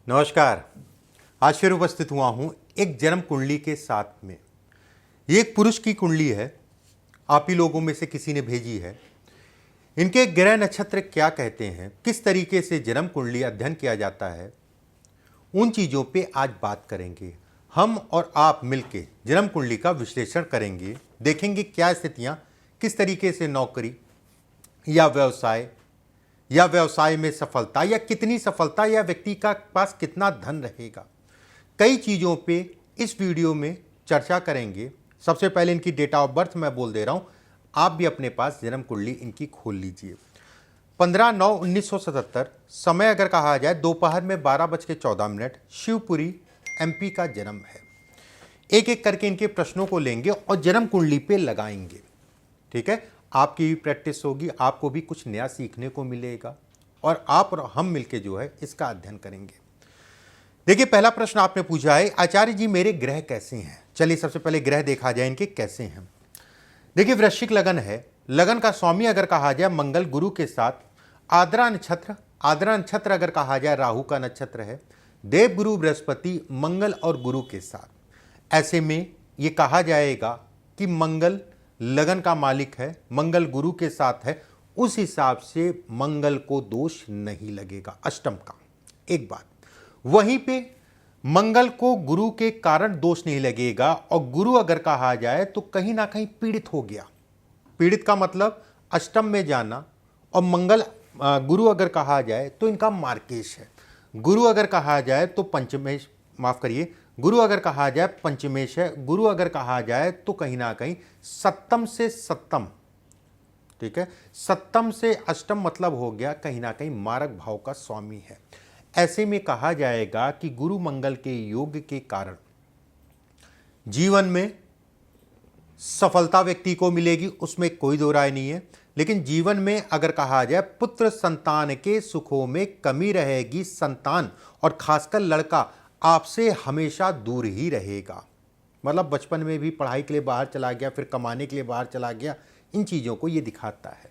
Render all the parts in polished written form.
नमस्कार। आज फिर उपस्थित हुआ हूं एक जन्म कुंडली के साथ में। ये एक पुरुष की कुंडली है, आप ही लोगों में से किसी ने भेजी है। इनके ग्रह नक्षत्र क्या कहते हैं, किस तरीके से जन्म कुंडली अध्ययन किया जाता है, उन चीज़ों पे आज बात करेंगे। हम और आप मिलके जन्म कुंडली का विश्लेषण करेंगे, देखेंगे क्या स्थितियाँ, किस तरीके से नौकरी या व्यवसाय में सफलता या कितनी सफलता या व्यक्ति का पास कितना धन रहेगा, कई चीज़ों पे इस वीडियो में चर्चा करेंगे। सबसे पहले इनकी डेट ऑफ बर्थ मैं बोल दे रहा हूँ, आप भी अपने पास जन्म कुंडली इनकी खोल लीजिए। 15/9/1977, समय अगर कहा जाए दोपहर में 12:14, शिवपुरी MP का जन्म है। एक एक करके इनके प्रश्नों को लेंगे और जन्म कुंडली पे लगाएंगे। ठीक है, आपकी भी प्रैक्टिस होगी, आपको भी कुछ नया सीखने को मिलेगा और आप और हम मिलके जो है इसका अध्ययन करेंगे। देखिए, पहला प्रश्न आपने पूछा है, आचार्य जी मेरे ग्रह कैसे हैं। चलिए सबसे पहले ग्रह देखा जाए इनके कैसे हैं। देखिए, वृश्चिक लगन है, लगन का स्वामी अगर कहा जाए मंगल गुरु के साथ, आद्रा नक्षत्र अगर कहा जाए राहु का नक्षत्र है, देवगुरु बृहस्पति मंगल और गुरु के साथ। ऐसे में ये कहा जाएगा कि मंगल लगन का मालिक है, मंगल गुरु के साथ है, उस हिसाब से मंगल को दोष नहीं लगेगा अष्टम का। एक बात, वहीं पे मंगल को गुरु के कारण दोष नहीं लगेगा और गुरु अगर कहा जाए तो कहीं ना कहीं पीड़ित हो गया। पीड़ित का मतलब अष्टम में जाना, और मंगल गुरु अगर कहा जाए तो इनका मार्केश है। गुरु अगर कहा जाए तो पंचमेश, माफ करिए, गुरु अगर कहा जाए पंचमेश है, गुरु अगर कहा जाए तो कहीं ना कहीं सप्तम से सप्तम, ठीक है, सप्तम से अष्टम मतलब हो गया कहीं ना कहीं मारक भाव का स्वामी है। ऐसे में कहा जाएगा कि गुरु मंगल के योग के कारण जीवन में सफलता व्यक्ति को मिलेगी, उसमें कोई दो राय नहीं है। लेकिन जीवन में अगर कहा जाए पुत्र संतान के सुखों में कमी रहेगी, संतान और खासकर लड़का आपसे हमेशा दूर ही रहेगा। मतलब बचपन में भी पढ़ाई के लिए बाहर चला गया, फिर कमाने के लिए बाहर चला गया, इन चीज़ों को ये दिखाता है।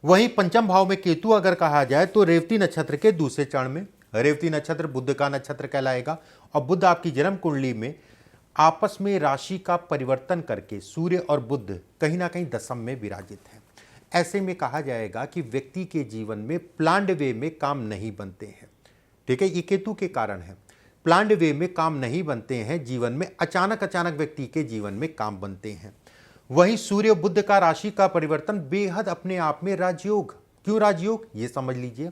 वहीं पंचम भाव में केतु अगर कहा जाए तो रेवती नक्षत्र के दूसरे चरण में, रेवती नक्षत्र बुध का नक्षत्र कहलाएगा और बुध आपकी जन्म कुंडली में आपस में राशि का परिवर्तन करके सूर्य और बुध कहीं ना कहीं दशम में विराजित है। ऐसे में कहा जाएगा कि व्यक्ति के जीवन में प्लान्ड वे में काम नहीं बनते हैं। ठीक है, ये केतु के कारण है, प्लान्ड वे में काम नहीं बनते हैं, जीवन में अचानक व्यक्ति के जीवन में काम बनते हैं। वहीं सूर्य बुध का राशि का परिवर्तन बेहद अपने आप में राजयोग। क्यों राजयोग, ये समझ लीजिए।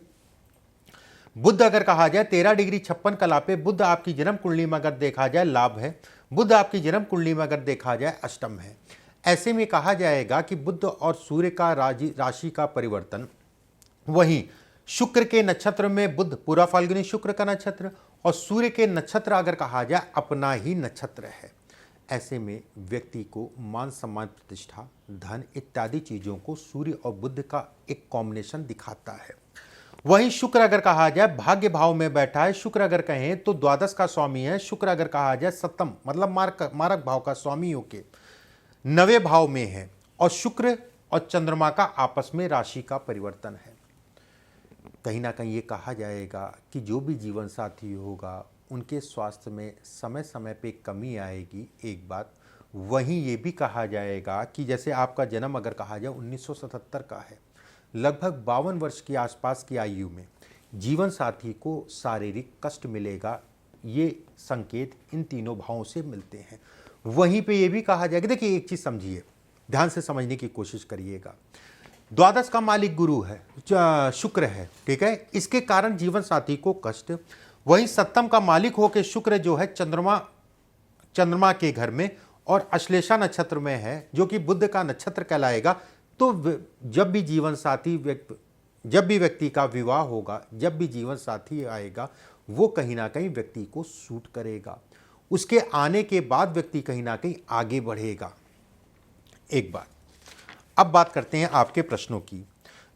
बुध अगर कहा जाए 13 डिग्री 56 कला पे बुध आपकी जन्म कुंडली में अगर देखा जाए लाभ है, बुध आपकी जन्म कुंडली में अगर देखा जाए अष्टम है। ऐसे में कहा जाएगा कि बुध और सूर्य का राशि का परिवर्तन, वहीं शुक्र के नक्षत्र में बुध पूरा फाल्गुनी शुक्र का नक्षत्र और सूर्य के नक्षत्र अगर कहा जाए अपना ही नक्षत्र है। ऐसे में व्यक्ति को मान सम्मान प्रतिष्ठा धन इत्यादि चीज़ों को सूर्य और बुध का एक कॉम्बिनेशन दिखाता है। वहीं शुक्र अगर कहा जाए भाग्य भाव में बैठा है, शुक्र अगर कहें तो द्वादश का स्वामी है, शुक्र अगर कहा जाए सप्तम मतलब मारक भाव का स्वामी होके 9वें भाव में है और शुक्र और चंद्रमा का आपस में राशि का परिवर्तन है। कहीं ना कहीं ये कहा जाएगा कि जो भी जीवन साथी होगा उनके स्वास्थ्य में समय समय पे कमी आएगी, एक बात। वहीं ये भी कहा जाएगा कि जैसे आपका जन्म अगर कहा जाए 1977 का है, लगभग 52 वर्ष के आसपास की आयु में जीवन साथी को शारीरिक कष्ट मिलेगा। ये संकेत इन तीनों भावों से मिलते हैं। वहीं पे ये भी कहा जाएगा, देखिए एक चीज़ समझिए, ध्यान से समझने की कोशिश करिएगा। द्वादश का मालिक गुरु है, शुक्र है, ठीक है, इसके कारण जीवन साथी को कष्ट। वहीं सप्तम का मालिक होकर शुक्र जो है चंद्रमा के घर में और अश्लेषा नक्षत्र में है, जो कि बुध का नक्षत्र कहलाएगा। तो जब भी व्यक्ति का विवाह होगा, जब भी जीवन साथी आएगा, वो कहीं ना कहीं व्यक्ति को सूट करेगा। उसके आने के बाद व्यक्ति कहीं ना कहीं आगे बढ़ेगा। एक बात, अब बात करते हैं आपके प्रश्नों की।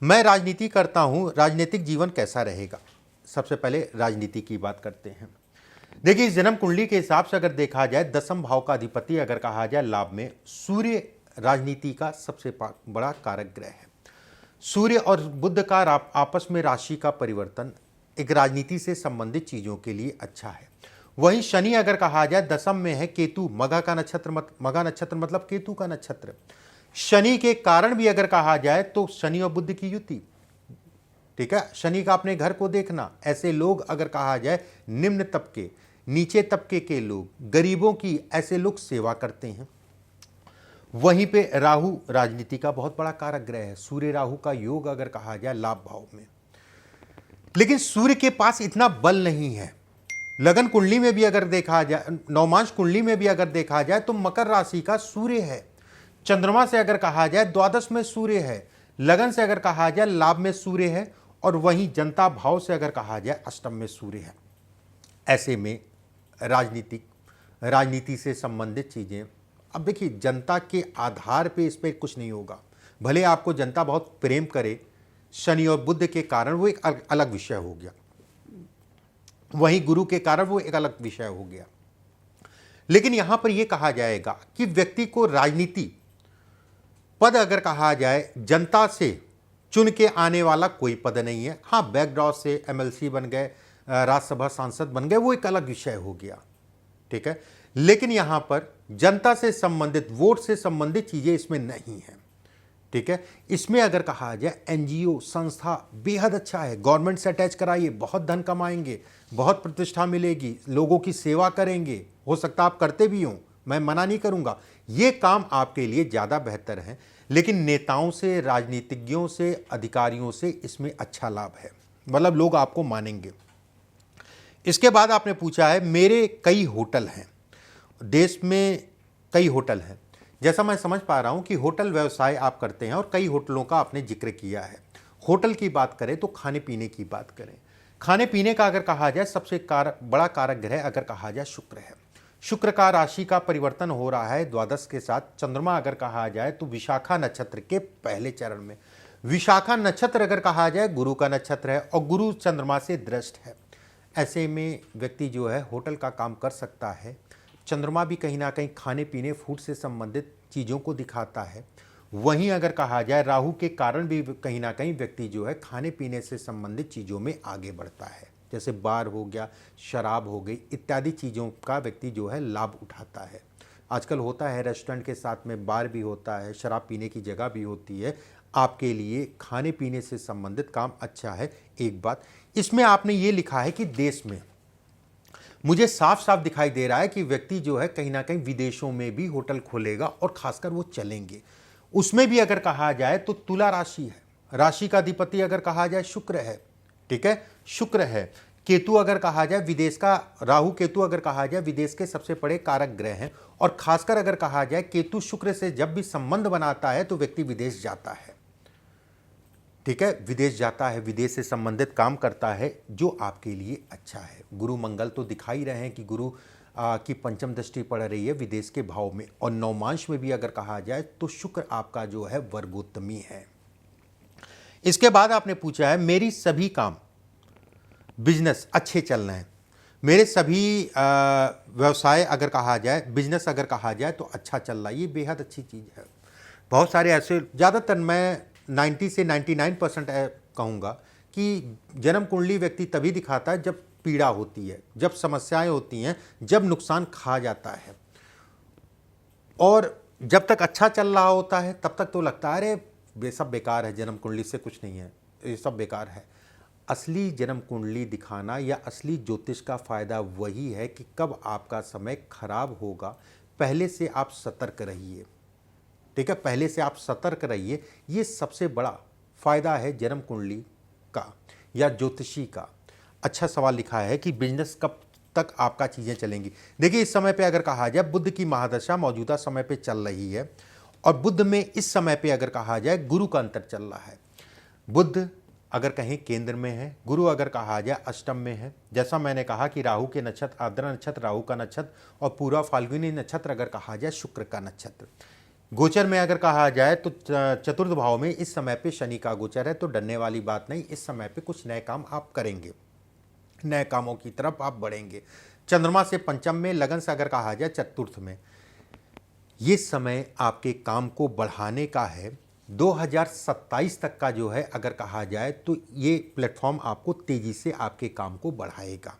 मैं राजनीति करता हूं, राजनीतिक जीवन कैसा रहेगा। सबसे पहले राजनीति की बात करते हैं। देखिए, इस जन्म कुंडली के हिसाब से अगर देखा जाए दसम भाव का अधिपति अगर कहा जाए लाभ में, सूर्य राजनीति का सबसे बड़ा कारक ग्रह है। सूर्य और बुध का आपस में राशि का परिवर्तन एक राजनीति से संबंधित चीज़ों के लिए अच्छा है। वहीं शनि अगर कहा जाए दशम में है, केतु मघा का नक्षत्र, मघा नक्षत्र मतलब केतु का नक्षत्र। शनि के कारण भी अगर कहा जाए तो शनि और बुध की युति, ठीक है। शनि का अपने घर को देखना, ऐसे लोग अगर कहा जाए निम्न तबके, नीचे तबके के लोग, गरीबों की ऐसे लोग सेवा करते हैं। वहीं पे राहु राजनीति का बहुत बड़ा कारक ग्रह है। सूर्य राहु का योग अगर कहा जाए लाभ भाव में, लेकिन सूर्य के पास इतना बल नहीं है। लगन कुंडली में भी अगर देखा जाए, नवमांश कुंडली में भी अगर देखा जाए तो मकर राशि का सूर्य है। चंद्रमा से अगर कहा जाए द्वादश में सूर्य है। लगन से अगर कहा जाए लाभ में सूर्य है, और वहीं जनता भाव से अगर कहा जाए अष्टम में सूर्य है। ऐसे में राजनीति से संबंधित चीजें, अब देखिए जनता के आधार पे इस पर कुछ नहीं होगा। भले आपको जनता बहुत प्रेम करे, शनि और बुध के कारण वो एक अलग विषय हो गया, वहीं गुरु के कारण वो एक अलग विषय हो गया। लेकिन यहां पर यह कहा जाएगा कि व्यक्ति को राजनीति पद अगर कहा जाए जनता से चुन के आने वाला कोई पद नहीं है। हाँ, बैकड्रॉप से एमएलसी बन गए, राज्यसभा सांसद बन गए, वो एक अलग विषय हो गया, ठीक है। लेकिन यहां पर जनता से संबंधित, वोट से संबंधित चीजें इसमें नहीं है, ठीक है। इसमें अगर कहा जाए एनजीओ संस्था बेहद अच्छा है। गवर्नमेंट से अटैच कराइए, बहुत धन कमाएंगे, बहुत प्रतिष्ठा मिलेगी, लोगों की सेवा करेंगे। हो सकता आप करते भी हों, मैं मना नहीं करूंगा, ये काम आपके लिए ज़्यादा बेहतर है। लेकिन नेताओं से, राजनीतिज्ञों से, अधिकारियों से इसमें अच्छा लाभ है, मतलब लोग आपको मानेंगे। इसके बाद आपने पूछा है मेरे कई होटल हैं, देश में कई होटल हैं। जैसा मैं समझ पा रहा हूं कि होटल व्यवसाय आप करते हैं और कई होटलों का आपने जिक्र किया है। होटल की बात करें तो खाने पीने की बात करें। खाने पीने का अगर कहा जाए सबसे बड़ा कारक ग्रह अगर कहा जाए शुक्र है। शुक्र का राशि का परिवर्तन हो रहा है द्वादश के साथ। चंद्रमा अगर कहा जाए तो विशाखा नक्षत्र के पहले चरण में। विशाखा नक्षत्र अगर कहा जाए गुरु का नक्षत्र है और गुरु चंद्रमा से दृष्ट है। ऐसे में व्यक्ति जो है होटल का काम कर सकता है। चंद्रमा भी कहीं ना कहीं खाने पीने, फूड से संबंधित चीज़ों को दिखाता है। वहीं अगर कहा जाए राहु के कारण भी कहीं ना कहीं व्यक्ति जो है खाने पीने से संबंधित चीज़ों में आगे बढ़ता है, जैसे बार हो गया, शराब हो गई, इत्यादि चीज़ों का व्यक्ति जो है लाभ उठाता है। आजकल होता है रेस्टोरेंट के साथ में बार भी होता है, शराब पीने की जगह भी होती है। आपके लिए खाने पीने से संबंधित काम अच्छा है। एक बात इसमें आपने ये लिखा है कि देश में, मुझे साफ साफ दिखाई दे रहा है कि व्यक्ति जो है कहीं ना कहीं विदेशों में भी होटल खोलेगा और खासकर वो चलेंगे। उसमें भी अगर कहा जाए तो तुला राशि है, राशि का अधिपति अगर कहा जाए शुक्र है, ठीक है, शुक्र है। केतु अगर कहा जाए विदेश का, राहु केतु अगर कहा जाए विदेश के सबसे बड़े कारक ग्रह हैं। और खासकर अगर कहा जाए केतु शुक्र से जब भी संबंध बनाता है तो व्यक्ति विदेश जाता है, ठीक है, विदेश जाता है, विदेश से संबंधित काम करता है, जो आपके लिए अच्छा है। गुरु मंगल तो दिखाई रहे हैं कि गुरु की पंचम दृष्टि पड़ रही है विदेश के भाव में। और नवमांश में भी अगर कहा जाए तो शुक्र आपका जो है वर्गोत्तमी है। इसके बाद आपने पूछा है मेरी सभी काम बिजनेस अच्छे चल रहे हैं, मेरे सभी व्यवसाय अगर कहा जाए, बिजनेस अगर कहा जाए तो अच्छा चल रहा है। ये बेहद अच्छी चीज़ है। बहुत सारे ऐसे, ज़्यादातर मैं 90 से 99% कहूँगा कि जन्म कुंडली व्यक्ति तभी दिखाता है जब पीड़ा होती है, जब समस्याएं होती हैं, जब नुकसान खा जाता है। और जब तक अच्छा चल रहा होता है तब तक तो लगता है अरे ये सब बेकार है, जन्म कुंडली से कुछ नहीं है, ये सब बेकार है। असली जन्म कुंडली दिखाना या असली ज्योतिष का फ़ायदा वही है कि कब आपका समय खराब होगा, पहले से आप सतर्क रहिए, ठीक है, पहले से आप सतर्क रहिए। ये सबसे बड़ा फ़ायदा है जन्म कुंडली का या ज्योतिषी का। अच्छा सवाल लिखा है कि बिजनेस कब तक आपका चीज़ें चलेंगी। देखिए इस समय पे अगर कहा जाए बुध की महादशा मौजूदा समय पे चल रही है और बुध में इस समय पे अगर कहा जाए गुरु का अंतर चल रहा है। बुध अगर कहीं केंद्र में है, गुरु अगर कहा जाए अष्टम में है। जैसा मैंने कहा कि राहु के नक्षत्र आर्द्रा नक्षत्र राहु का नक्षत्र और पूरा फाल्गुनी नक्षत्र अगर कहा जाए शुक्र का नक्षत्र। गोचर में अगर कहा जाए तो चतुर्थ भाव में इस समय पे शनि का गोचर है, तो डरने वाली बात नहीं। इस समय पे कुछ नए काम आप करेंगे, नए कामों की तरफ आप बढ़ेंगे। चंद्रमा से पंचम में, लगन से अगर कहा जाए चतुर्थ में। ये समय आपके काम को बढ़ाने का है, 2027 तक का जो है अगर कहा जाए तो ये प्लेटफॉर्म आपको तेजी से आपके काम को बढ़ाएगा।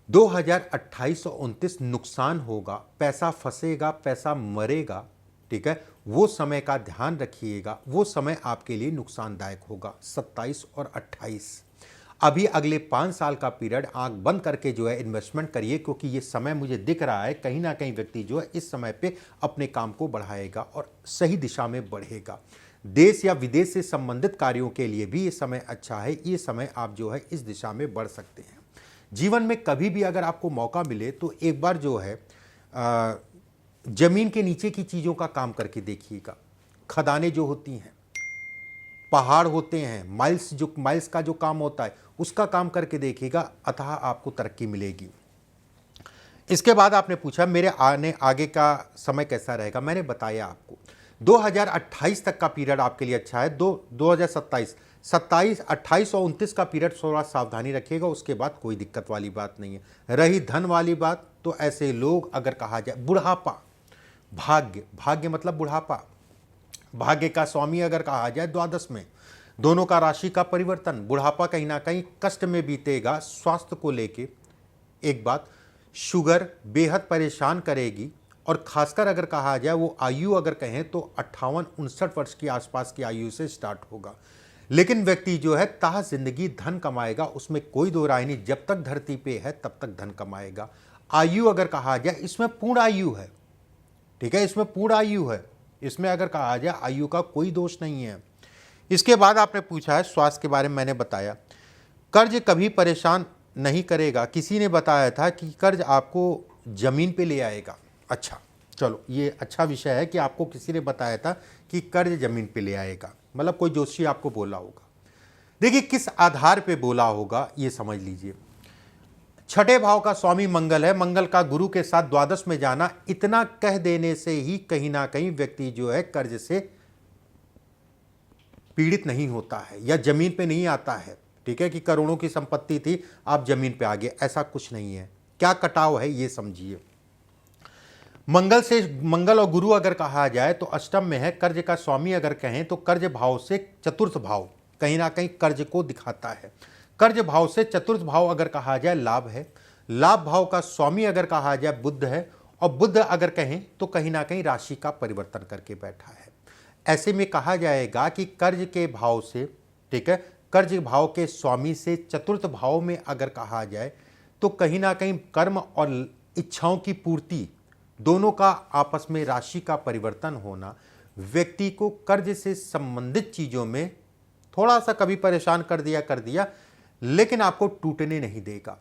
2028 और 29 नुकसान होगा, पैसा फंसेगा, पैसा मरेगा, ठीक है, वो समय का ध्यान रखिएगा, वो समय आपके लिए नुकसानदायक होगा 27 और 28। अभी अगले 5 साल का पीरियड आंख बंद करके जो है इन्वेस्टमेंट करिए, क्योंकि ये समय मुझे दिख रहा है कहीं ना कहीं व्यक्ति जो है इस समय पे अपने काम को बढ़ाएगा और सही दिशा में बढ़ेगा। देश या विदेश से संबंधित कार्यों के लिए भी ये समय अच्छा है, ये समय आप जो है इस दिशा में बढ़ सकते हैं। जीवन में कभी भी अगर आपको मौका मिले तो एक बार जो है जमीन के नीचे की चीज़ों का काम करके देखिएगा। खदानें जो होती हैं, पहाड़ होते हैं, माइल्स का जो काम होता है उसका काम करके देखिएगा, अतः आपको तरक्की मिलेगी। इसके बाद आपने पूछा मेरे आगे का समय कैसा रहेगा। मैंने बताया आपको 2028 तक का पीरियड आपके लिए अच्छा है। 2027, 27, 28 और 29 का पीरियड थोड़ा सावधानी रखिएगा, उसके बाद कोई दिक्कत वाली बात नहीं है। रही धन वाली बात, तो ऐसे लोग अगर कहा जाए बुढ़ापा, भाग्य मतलब बुढ़ापा, भाग्य का स्वामी अगर कहा जाए द्वादश में, दोनों का राशि का परिवर्तन, बुढ़ापा कहीं ना कहीं कष्ट में बीतेगा। स्वास्थ्य को लेके एक बात, शुगर बेहद परेशान करेगी, और खासकर अगर कहा जाए वो आयु अगर कहें तो 58-59 वर्ष की आसपास की आयु से स्टार्ट होगा। लेकिन व्यक्ति जो है ताह जिंदगी धन कमाएगा, उसमें कोई दो राय नहीं, जब तक धरती पे है तब तक धन कमाएगा। आयु अगर कहा जाए इसमें पूर्ण आयु है, ठीक है, इसमें पूर्ण आयु है, इसमें अगर कहा जाए आयु का कोई दोष नहीं है। इसके बाद आपने पूछा है स्वास्थ्य के बारे में, मैंने बताया कर्ज कभी परेशान नहीं करेगा। किसी ने बताया था कि कर्ज आपको जमीन पे ले आएगा। अच्छा, चलो ये अच्छा विषय है कि आपको किसी ने बताया था कि कर्ज जमीन पे ले आएगा, मतलब कोई जोशी आपको बोला होगा। देखिए किस आधार पे बोला होगा ये समझ लीजिए। छठे भाव का स्वामी मंगल है, मंगल का गुरु के साथ द्वादश में जाना, इतना कह देने से ही कहीं ना कहीं व्यक्ति जो है कर्ज से पीड़ित नहीं होता है या जमीन पे नहीं आता है, ठीक है, कि करोड़ों की संपत्ति थी आप जमीन पे आ गए, ऐसा कुछ नहीं है। क्या कटाव है ये समझिए। मंगल और गुरु अगर कहा जाए तो अष्टम में है, कर्ज का स्वामी अगर कहें तो कर्ज भाव से चतुर्थ भाव कहीं ना कहीं कर्ज को दिखाता है। कर्ज भाव से चतुर्थ भाव अगर कहा जाए लाभ है, लाभ भाव का स्वामी अगर कहा जाए बुध है, और बुध अगर कहें तो कहीं ना कहीं राशि का परिवर्तन करके बैठा है। ऐसे में कहा जाएगा कि कर्ज के भाव से, ठीक है, कर्ज भाव के स्वामी से चतुर्थ भाव में अगर कहा जाए तो कहीं ना कहीं कर्म और इच्छाओं की पूर्ति, दोनों का आपस में राशि का परिवर्तन होना व्यक्ति को कर्ज से संबंधित चीज़ों में थोड़ा सा कभी परेशान कर दिया, लेकिन आपको टूटने नहीं देगा,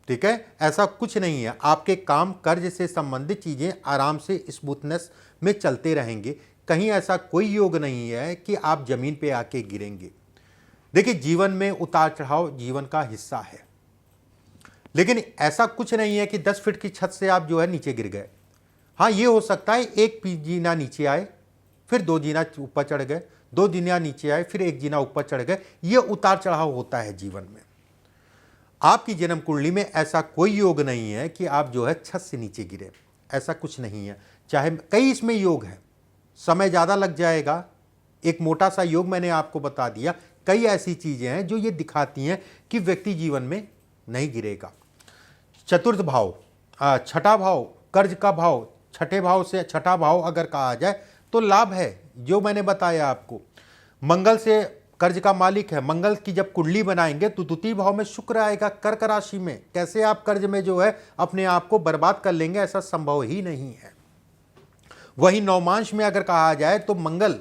ठीक है, ऐसा कुछ नहीं है। आपके काम कर्ज से संबंधित चीज़ें आराम से स्मूथनेस में चलते रहेंगे। कहीं ऐसा कोई योग नहीं है कि आप जमीन पे आके गिरेंगे। देखिए जीवन में उतार चढ़ाव जीवन का हिस्सा है, लेकिन ऐसा कुछ नहीं है कि 10 फीट की छत से आप जो है नीचे गिर गए। हाँ, ये हो सकता है एक जीना नीचे आए, फिर 2 जीना ऊपर चढ़ गए, 2 जीना नीचे आए, फिर 1 जीना ऊपर चढ़ गए। ये उतार चढ़ाव होता है जीवन में। आपकी जन्म कुंडली में ऐसा कोई योग नहीं है कि आप जो है छत से नीचे गिरे, ऐसा कुछ नहीं है। चाहे कई इसमें योग है, समय ज़्यादा लग जाएगा। एक मोटा सा योग मैंने आपको बता दिया, कई ऐसी चीज़ें हैं जो ये दिखाती हैं कि व्यक्ति जीवन में नहीं गिरेगा। चतुर्थ भाव, छठा भाव, कर्ज का भाव, छठे भाव से छठा भाव अगर कहा जाए तो लाभ है, जो मैंने बताया आपको। मंगल से कर्ज का मालिक है, मंगल की जब कुंडली बनाएंगे तो द्वितीय भाव में शुक्र आएगा कर्क राशि में। कैसे आप कर्ज में जो है अपने आप को बर्बाद कर लेंगे, ऐसा संभव ही नहीं है। वही नवमांश में अगर कहा जाए तो मंगल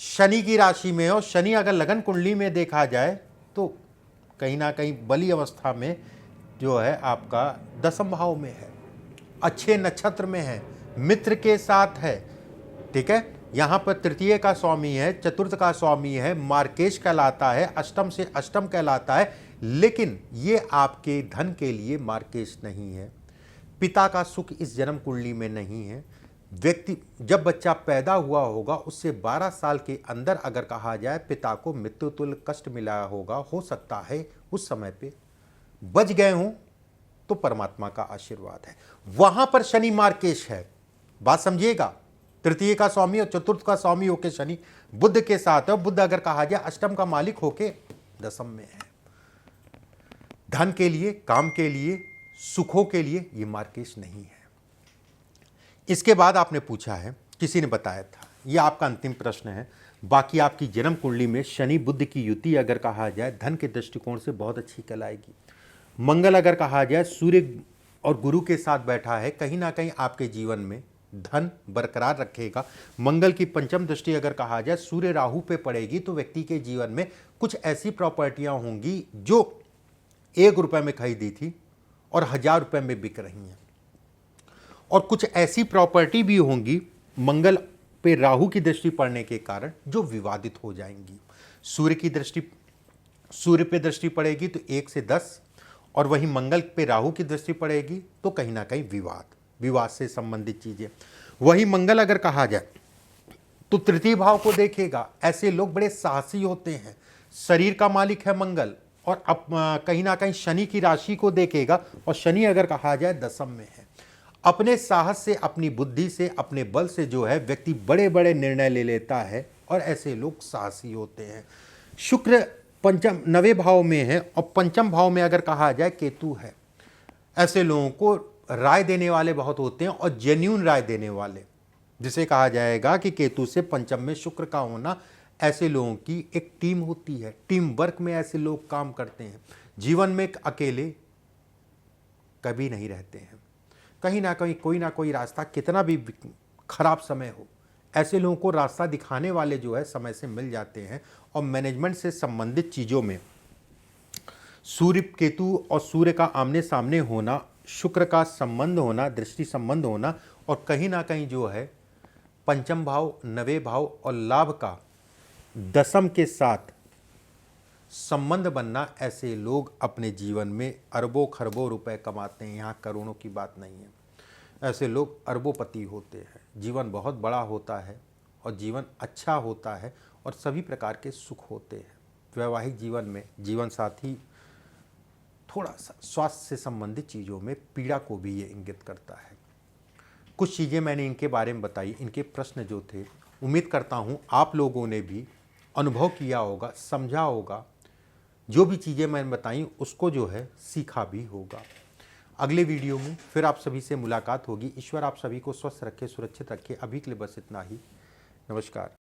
शनि की राशि में, और शनि अगर लगन कुंडली में देखा जाए तो कहीं ना कहीं बली अवस्था में जो है आपका दसम भाव में है, अच्छे नक्षत्र में है, मित्र के साथ है, ठीक है। यहाँ पर तृतीय का स्वामी है, चतुर्थ का स्वामी है, मार्केश कहलाता है, अष्टम से अष्टम कहलाता है, लेकिन ये आपके धन के लिए मार्केश नहीं है। पिता का सुख इस जन्म कुंडली में नहीं है। व्यक्ति जब बच्चा पैदा हुआ होगा उससे 12 साल के अंदर अगर कहा जाए पिता को मृत्यु तुल्य कष्ट मिला होगा, हो सकता है उस समय पे बच गए हों तो परमात्मा का आशीर्वाद है। वहां पर शनि मार्केश है, बात समझिएगा। तृतीय का स्वामी और चतुर्थ का स्वामी होके शनि बुध के साथ है। बुध अगर कहा जाए अष्टम का मालिक होके दशम में है। धन के लिए, काम के लिए, सुखों के लिए ये मार्केश नहीं है। इसके बाद आपने पूछा है, किसी ने बताया था, ये आपका अंतिम प्रश्न है। बाकी आपकी जन्म कुंडली में शनि बुध की युति अगर कहा जाए धन के दृष्टिकोण से बहुत अच्छी कहलाएगी। मंगल अगर कहा जाए सूर्य और गुरु के साथ बैठा है, कहीं ना कहीं आपके जीवन में धन बरकरार रखेगा। मंगल की पंचम दृष्टि अगर कहा जाए सूर्य राहु पे पड़ेगी तो व्यक्ति के जीवन में कुछ ऐसी प्रॉपर्टियां होंगी जो 1 रुपए में खरीदी थी और 1000 रुपए में बिक रही हैं, और कुछ ऐसी प्रॉपर्टी भी होंगी मंगल पे राहु की दृष्टि पड़ने के कारण जो विवादित हो जाएंगी। सूर्य पे दृष्टि पड़ेगी तो 1 से 10, और वहीं मंगल पे राहु की दृष्टि पड़ेगी तो कहीं ना कहीं विवाद से संबंधित चीजें। वहीं मंगल अगर कहा जाए तो तृतीय भाव को देखेगा। ऐसे लोग बड़े साहसी होते हैं, शरीर का मालिक है मंगल, और अब कहीं ना कहीं शनि की राशि को देखेगा, और शनि अगर कहा जाए दशम में है। अपने साहस से, अपनी बुद्धि से, अपने बल से जो है व्यक्ति बड़े बड़े निर्णय ले लेता है, और ऐसे लोग साहसी होते हैं। शुक्र पंचम 9वें भाव में है, और पंचम भाव में अगर कहा जाए केतु है। ऐसे लोगों को राय देने वाले बहुत होते हैं, और जेन्यून राय देने वाले, जिसे कहा जाएगा कि केतु से पंचम में शुक्र का होना, ऐसे लोगों की एक टीम होती है। टीम वर्क में ऐसे लोग काम करते हैं। जीवन में अकेले कभी नहीं रहते हैं। कहीं ना कहीं कोई ना कोई रास्ता, कितना भी खराब समय हो, ऐसे लोगों को रास्ता दिखाने वाले जो है समय से मिल जाते हैं। और मैनेजमेंट से संबंधित चीज़ों में सूर्य केतु और सूर्य का आमने सामने होना, शुक्र का संबंध होना, दृष्टि संबंध होना, और कहीं ना कहीं जो है पंचम भाव, 9वें भाव और लाभ का दशम के साथ संबंध बनना, ऐसे लोग अपने जीवन में अरबों खरबों रुपए कमाते हैं। यहाँ करोड़ों की बात नहीं है। ऐसे लोग अरबोपति होते हैं। जीवन बहुत बड़ा होता है, और जीवन अच्छा होता है, और सभी प्रकार के सुख होते हैं। वैवाहिक जीवन में जीवन साथी थोड़ा सा स्वास्थ्य से संबंधित चीज़ों में पीड़ा को भी ये इंगित करता है। कुछ चीज़ें मैंने इनके बारे में बताई, इनके प्रश्न जो थे, उम्मीद करता हूँ आप लोगों ने भी अनुभव किया होगा, समझा होगा। जो भी चीज़ें मैंने बताई उसको जो है सीखा भी होगा। अगले वीडियो में फिर आप सभी से मुलाकात होगी। ईश्वर आप सभी को स्वस्थ रखे, सुरक्षित रखे। अभी के लिए बस इतना ही। नमस्कार।